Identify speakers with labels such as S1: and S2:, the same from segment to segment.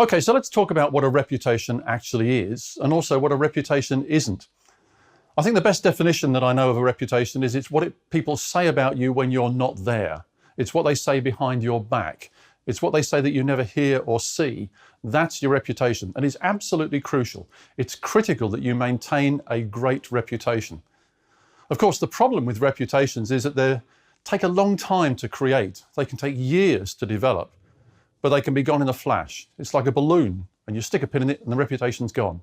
S1: Okay, so let's talk about what a reputation actually is and also what a reputation isn't. I think the best definition that I know of a reputation is it's what people say about you when you're not there. It's what they say behind your back. It's what they say that you never hear or see. That's your reputation, and it's absolutely crucial. It's critical that you maintain a great reputation. Of course, the problem with reputations is that they take a long time to create. They can take years to develop, but they can be gone in a flash. It's like a balloon, and you stick a pin in it and the reputation's gone.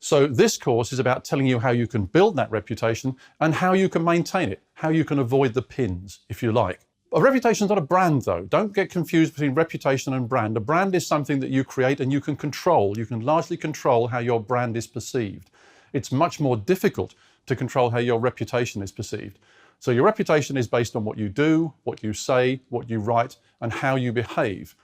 S1: So this course is about telling you how you can build that reputation and how you can maintain it, how you can avoid the pins, if you like. A reputation is not a brand, though. Don't get confused between reputation and brand. A brand is something that you create and you can control. You can largely control how your brand is perceived. It's much more difficult to control how your reputation is perceived. So your reputation is based on what you do, what you say, what you write, and how you behave.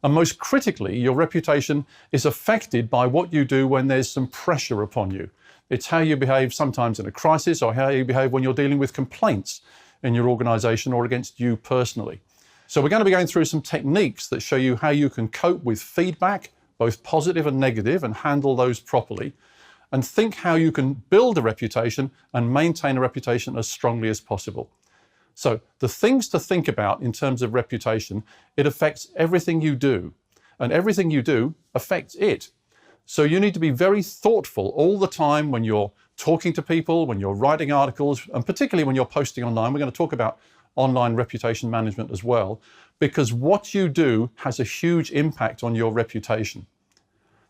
S1: And most critically, your reputation is affected by what you do when there's some pressure upon you. It's how you behave sometimes in a crisis, or how you behave when you're dealing with complaints in your organization or against you personally. So we're going to be going through some techniques that show you how you can cope with feedback, both positive and negative, and handle those properly, and think how you can build a reputation and maintain a reputation as strongly as possible. So the things to think about in terms of reputation, it affects everything you do, and everything you do affects it. So you need to be very thoughtful all the time when you're talking to people, when you're writing articles, and particularly when you're posting online. We're going to talk about online reputation management as well, because what you do has a huge impact on your reputation.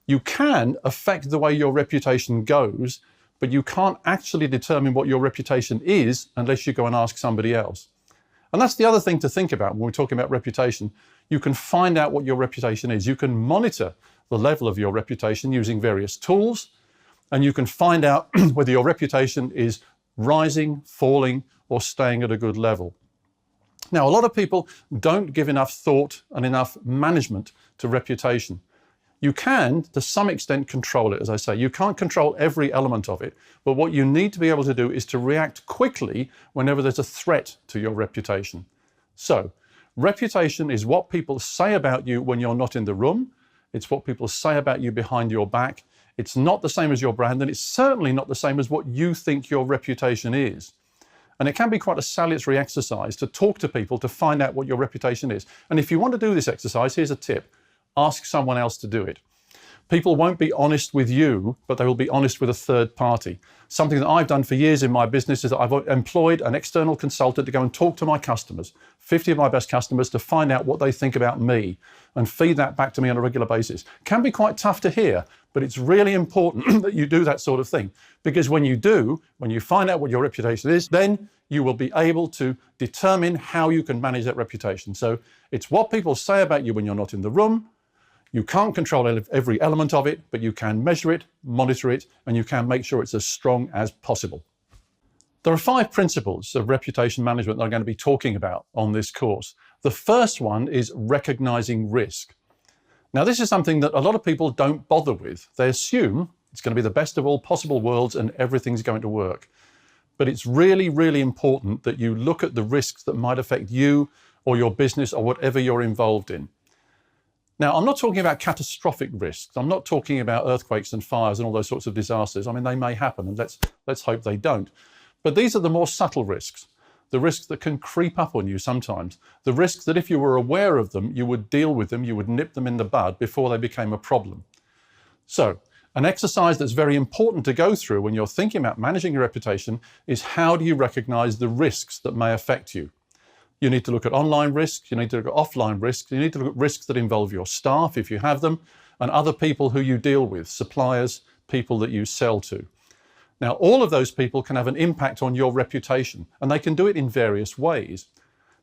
S1: You can affect the way your reputation goes, but you can't actually determine what your reputation is unless you go and ask somebody else. And that's the other thing to think about when we're talking about reputation. You can find out what your reputation is. You can monitor the level of your reputation using various tools, and you can find out whether your reputation is rising, falling, or staying at a good level. Now, a lot of people don't give enough thought and enough management to reputation. You can, to some extent, control it, as I say. You can't control every element of it, but what you need to be able to do is to react quickly whenever there's a threat to your reputation. So, reputation is what people say about you when you're not in the room. It's what people say about you behind your back. It's not the same as your brand, and it's certainly not the same as what you think your reputation is. And it can be quite a salutary exercise to talk to people to find out what your reputation is. And if you want to do this exercise, here's a tip. Ask someone else to do it. People won't be honest with you, but they will be honest with a third party. Something that I've done for years in my business is that I've employed an external consultant to go and talk to my customers, 50 of my best customers, to find out what they think about me and feed that back to me on a regular basis. Can be quite tough to hear, but it's really important that you do that sort of thing, because when you do, when you find out what your reputation is, then you will be able to determine how you can manage that reputation. So it's what people say about you when you're not in the room. You can't control every element of it, but you can measure it, monitor it, and you can make sure it's as strong as possible. There are 5 principles of reputation management that I'm going to be talking about on this course. The first one is recognizing risk. Now, this is something that a lot of people don't bother with. They assume it's going to be the best of all possible worlds and everything's going to work. But it's really, really important that you look at the risks that might affect you or your business or whatever you're involved in. Now, I'm not talking about catastrophic risks. I'm not talking about earthquakes and fires and all those sorts of disasters. I mean, they may happen, and let's hope they don't. But these are the more subtle risks, the risks that can creep up on you sometimes, the risks that if you were aware of them, you would deal with them, you would nip them in the bud before they became a problem. So, an exercise that's very important to go through when you're thinking about managing your reputation is how do you recognize the risks that may affect you? You need to look at online risks, you need to look at offline risks, you need to look at risks that involve your staff, if you have them, and other people who you deal with, suppliers, people that you sell to. Now, all of those people can have an impact on your reputation, and they can do it in various ways.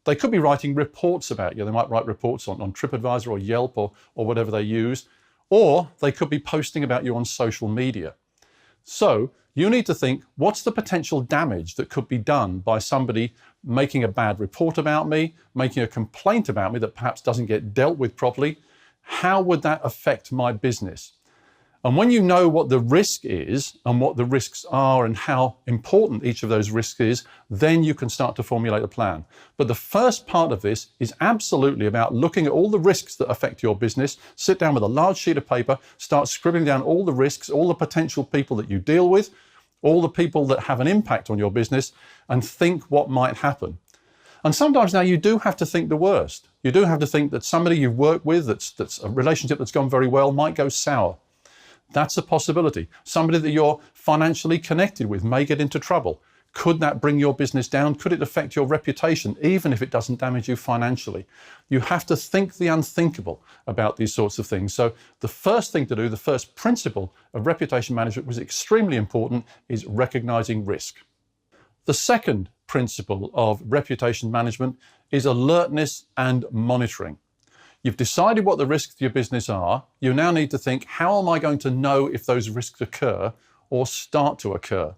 S1: They could be writing reports about you. They might write reports on TripAdvisor or Yelp or whatever they use, or they could be posting about you on social media. So you need to think, what's the potential damage that could be done by somebody making a bad report about me, making a complaint about me that perhaps doesn't get dealt with properly? How would that affect my business? And when you know what the risk is and what the risks are and how important each of those risks is, then you can start to formulate a plan. But the first part of this is absolutely about looking at all the risks that affect your business. Sit down with a large sheet of paper, start scribbling down all the risks, all the potential people that you deal with, all the people that have an impact on your business, and think what might happen. And sometimes now you do have to think the worst. You do have to think that somebody you've worked with, that's a relationship that's gone very well, might go sour. That's a possibility. Somebody that you're financially connected with may get into trouble. Could that bring your business down? Could it affect your reputation, even if it doesn't damage you financially? You have to think the unthinkable about these sorts of things. So the first thing to do, the first principle of reputation management, was extremely important, is recognizing risk. The second principle of reputation management is alertness and monitoring. You've decided what the risks to your business are. You now need to think, how am I going to know if those risks occur or start to occur?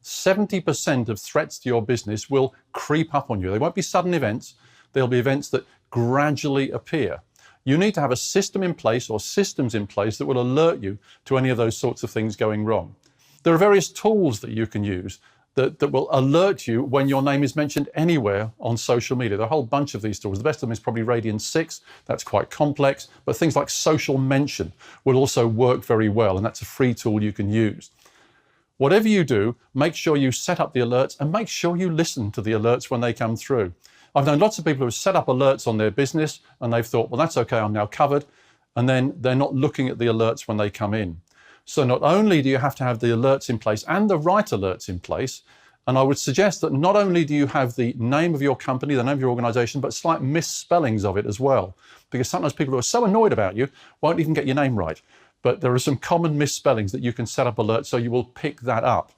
S1: 70% of threats to your business will creep up on you. They won't be sudden events. They'll be events that gradually appear. You need to have a system in place or systems in place that will alert you to any of those sorts of things going wrong. There are various tools that you can use that will alert you when your name is mentioned anywhere on social media. There are a whole bunch of these tools. The best of them is probably Radian 6. That's quite complex, but things like social mention will also work very well, and that's a free tool you can use. Whatever you do, make sure you set up the alerts and make sure you listen to the alerts when they come through. I've known lots of people who have set up alerts on their business and they've thought, well, that's okay, I'm now covered. And then they're not looking at the alerts when they come in. So not only do you have to have the alerts in place and the right alerts in place, and I would suggest that not only do you have the name of your company, the name of your organization, but slight misspellings of it as well. Because sometimes people who are so annoyed about you won't even get your name right. But there are some common misspellings that you can set up alerts so you will pick that up.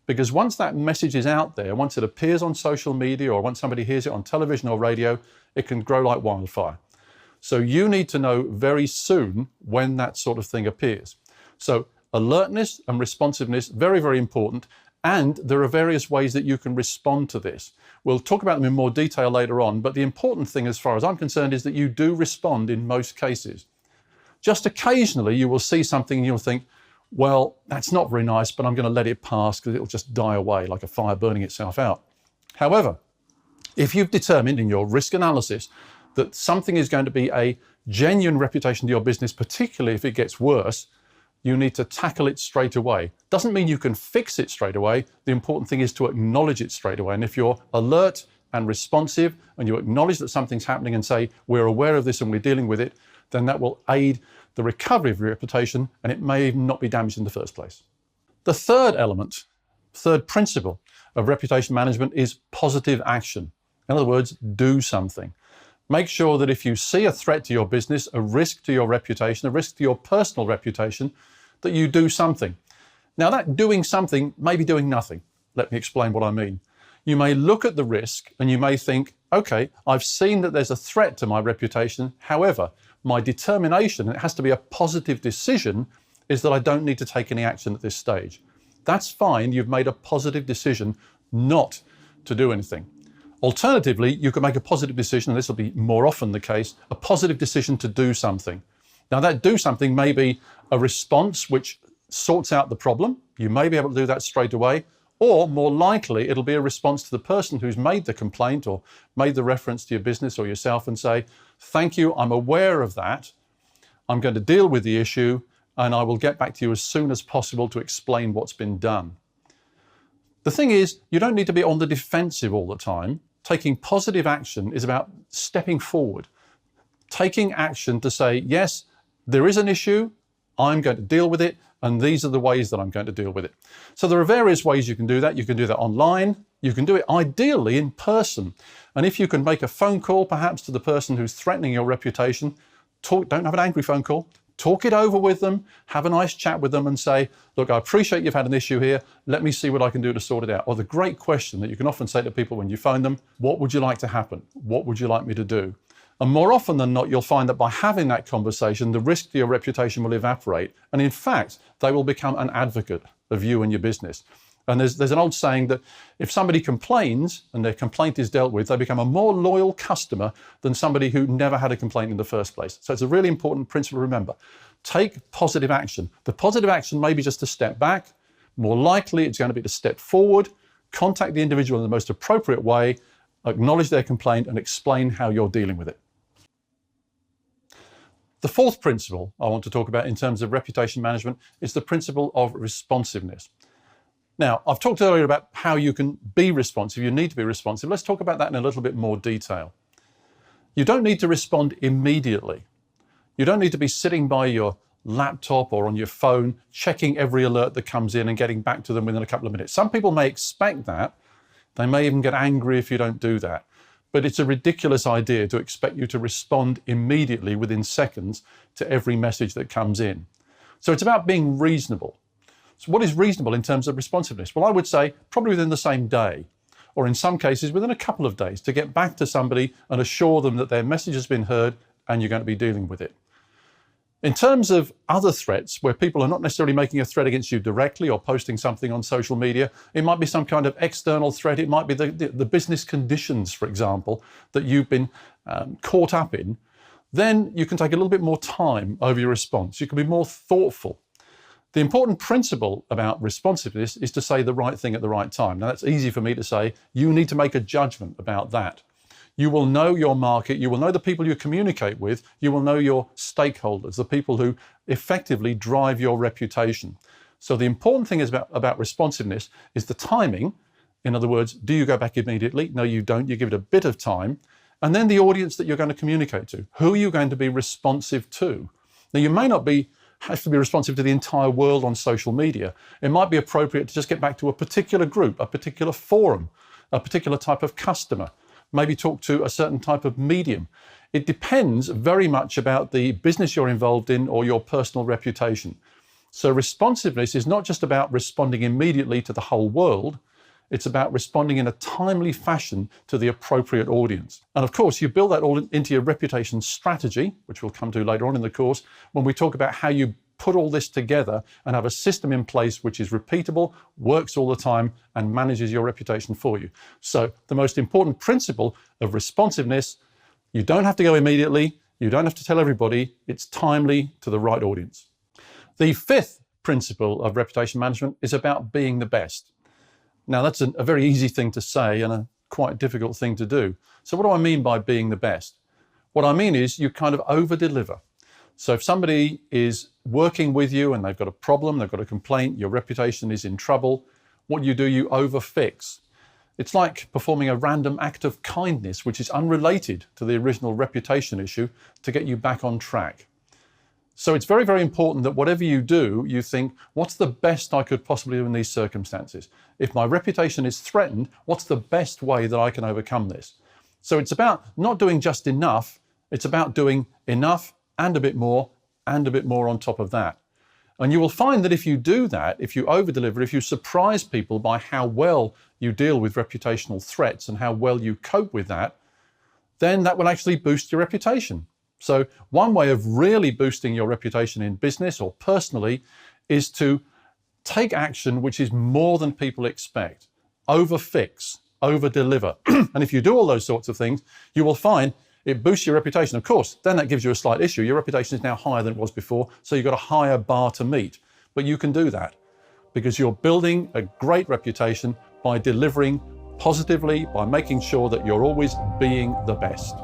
S1: Because once that message is out there, once it appears on social media or once somebody hears it on television or radio, it can grow like wildfire. So you need to know very soon when that sort of thing appears. So alertness and responsiveness, very, very important. And there are various ways that you can respond to this. We'll talk about them in more detail later on, but the important thing as far as I'm concerned is that you do respond in most cases. Just occasionally you will see something and you'll think, well, that's not very nice, but I'm going to let it pass because it'll just die away like a fire burning itself out. However, if you've determined in your risk analysis that something is going to be a genuine reputation to your business, particularly if it gets worse, you need to tackle it straight away. Doesn't mean you can fix it straight away. The important thing is to acknowledge it straight away. And if you're alert and responsive and you acknowledge that something's happening and say, we're aware of this and we're dealing with it, then that will aid the recovery of your reputation and it may even not be damaged in the first place. The third element, third principle of reputation management is positive action. In other words, do something. Make sure that if you see a threat to your business, a risk to your reputation, a risk to your personal reputation, that you do something. Now that doing something may be doing nothing. Let me explain what I mean. You may look at the risk and you may think, okay, I've seen that there's a threat to my reputation. However, my determination, and it has to be a positive decision, is that I don't need to take any action at this stage. That's fine. You've made a positive decision not to do anything. Alternatively, you can make a positive decision, and this will be more often the case, a positive decision to do something. Now that do something may be a response which sorts out the problem. You may be able to do that straight away, or more likely it'll be a response to the person who's made the complaint or made the reference to your business or yourself and say, thank you, I'm aware of that. I'm going to deal with the issue and I will get back to you as soon as possible to explain what's been done. The thing is, you don't need to be on the defensive all the time. Taking positive action is about stepping forward, taking action to say, yes, there is an issue, I'm going to deal with it, and these are the ways that I'm going to deal with it. So there are various ways you can do that. You can do that online. You can do it ideally in person. And if you can make a phone call perhaps to the person who's threatening your reputation, don't have an angry phone call. Talk it over with them, have a nice chat with them and say, look, I appreciate you've had an issue here. Let me see what I can do to sort it out. Or the great question that you can often say to people when you phone them, what would you like to happen? What would you like me to do? And more often than not, you'll find that by having that conversation, the risk to your reputation will evaporate. And in fact, they will become an advocate of you and your business. And there's an old saying that if somebody complains and their complaint is dealt with, they become a more loyal customer than somebody who never had a complaint in the first place. So it's a really important principle to remember. take positive action. The positive action may be just to step back. More likely, it's going to be to step forward, contact the individual in the most appropriate way, acknowledge their complaint, and explain how you're dealing with it. The fourth principle I want to talk about in terms of reputation management is the principle of responsiveness. Now, I've talked earlier about how you can be responsive. You need to be responsive. Let's talk about that in a little bit more detail. You don't need to respond immediately. You don't need to be sitting by your laptop or on your phone, checking every alert that comes in and getting back to them within a couple of minutes. Some people may expect that. They may even get angry if you don't do that. But it's a ridiculous idea to expect you to respond immediately within seconds to every message that comes in. So it's about being reasonable. So what is reasonable in terms of responsiveness? Well, I would say probably within the same day, or in some cases within a couple of days, to get back to somebody and assure them that their message has been heard and you're going to be dealing with it. In terms of other threats, where people are not necessarily making a threat against you directly or posting something on social media, it might be some kind of external threat. It might be the business conditions, for example, that you've been caught up in. Then you can take a little bit more time over your response. You can be more thoughtful. The important principle about responsiveness is to say the right thing at the right time. Now, that's easy for me to say. You need to make a judgment about that. You will know your market, you will know the people you communicate with, you will know your stakeholders, the people who effectively drive your reputation. So the important thing is about responsiveness is the timing. In other words, do you go back immediately? No, you don't. You give it a bit of time. And then the audience that you're going to communicate to. Who are you going to be responsive to? Now, you may not have to be responsive to the entire world on social media. It might be appropriate to just get back to a particular group, a particular forum, a particular type of customer. Maybe talk to a certain type of medium. It depends very much about the business you're involved in or your personal reputation. So responsiveness is not just about responding immediately to the whole world. It's about responding in a timely fashion to the appropriate audience. And of course, you build that all into your reputation strategy, which we'll come to later on in the course, when we talk about how you put all this together and have a system in place which is repeatable, works all the time, and manages your reputation for you. So the most important principle of responsiveness, you don't have to go immediately, you don't have to tell everybody, it's timely to the right audience. The fifth principle of reputation management is about being the best. Now, that's a very easy thing to say and a quite difficult thing to do. So what do I mean by being the best? What I mean is you kind of over-deliver. So if somebody is working with you and they've got a problem, they've got a complaint, your reputation is in trouble, what you do, you overfix. It's like performing a random act of kindness, which is unrelated to the original reputation issue, to get you back on track. So it's very, very important that whatever you do, you think, what's the best I could possibly do in these circumstances? If my reputation is threatened, what's the best way that I can overcome this? So it's about not doing just enough, it's about doing enough and a bit more on top of that. And you will find that if you do that, if you over-deliver, if you surprise people by how well you deal with reputational threats and how well you cope with that, then that will actually boost your reputation. So one way of really boosting your reputation in business or personally is to take action which is more than people expect. Overfix, over-deliver. And if you do all those sorts of things, you will find it boosts your reputation. Of course, then that gives you a slight issue. Your reputation is now higher than it was before, so you've got a higher bar to meet. But you can do that because you're building a great reputation by delivering positively, by making sure that you're always being the best.